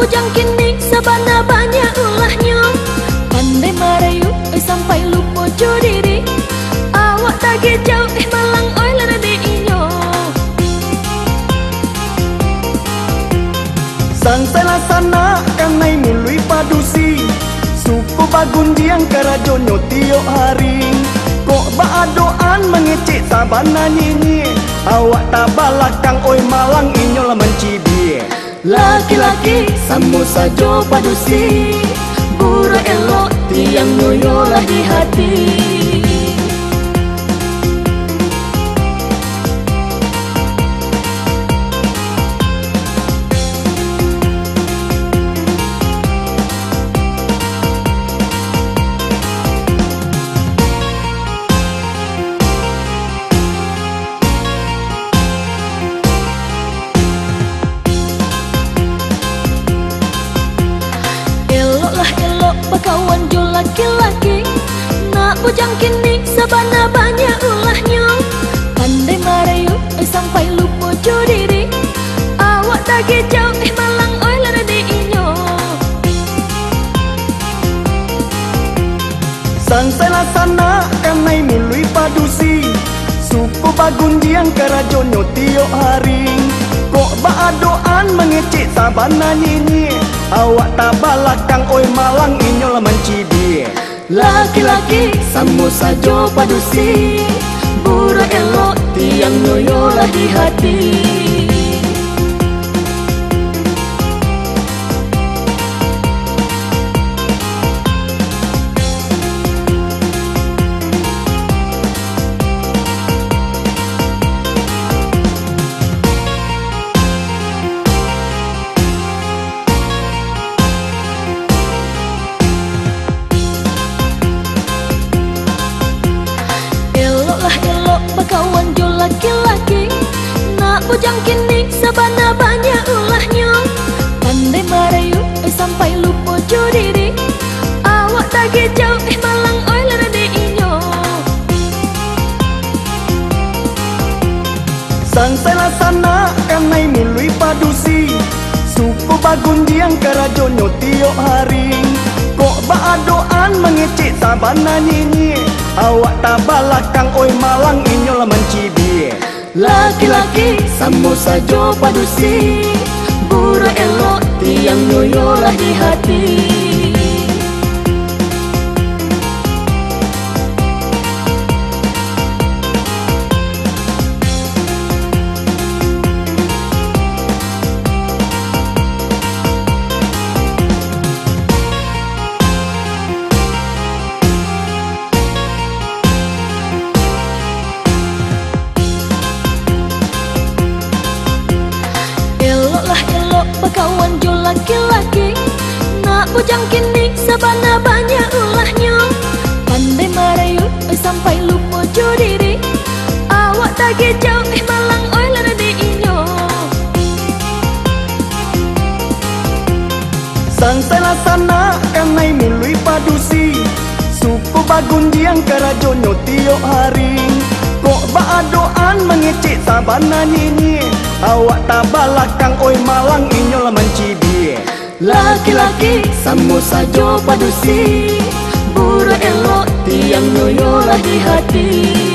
bujang kini sabana banyak ulahnya. Pandai marayu sampai lupa diri. Awak tak jauh malang oi lara diinyo. Sangsai lasana kanai mului padusi. Suku bagundiang karajonyo tiok hari. Kok baadoan mengecek sabana nyenyi. Awak tak balakang oi malang inyo lah mencibie. Laki-laki samo sajo padusi. Bura elok tiang nyoyo lah di hati. Kawan jo laki-laki nak bujang kini sabana banyak ulahnya. Pandai marayu sampai lupa diri. Awak tak jauh malang oi lara diinyo. Sangsai lasana kanai mului padusi. Suku bagundiang karajonyo tiok hari. Kok baadoan mengecek sabana nyenyi. Awak tak balakang oi malang inyo lah mencibie. Laki-laki samo sajo padusi. Bura elok tiang nyoyo lah di hati. Kawan jo laki-laki nak bujang kini sabana banyak ulahnya. Pandai marayu sampai lupa diri. Awak tak jauh malang oi lara diinyo. Sangsai lasana kanai mului padusi. Suku bagundiang karajonyo tiok hari. Kok baadoan mengecek sabana nyenyi. Awak tak balakang oi malang inyo lah mencibie. Laki-laki samo sajo padusi. Bura elok tiang nyoyo lah di hati. Kawan jo laki-laki nak bujang kini sabana banyak ulahnya. Pandai marayu sampai lupa diri. Awak tak jauh malang oi lara diinyo. Sangsai lasana kanai mului padusi. Suku bagundiang karajonyo tiok hari. Kok baadoan mengecek sabana nyenyi. Awak tak balakang oi malang inyo lah mencibie. Laki-laki samo sajo padusi. Bura elok tiang nyoyo lah di hati.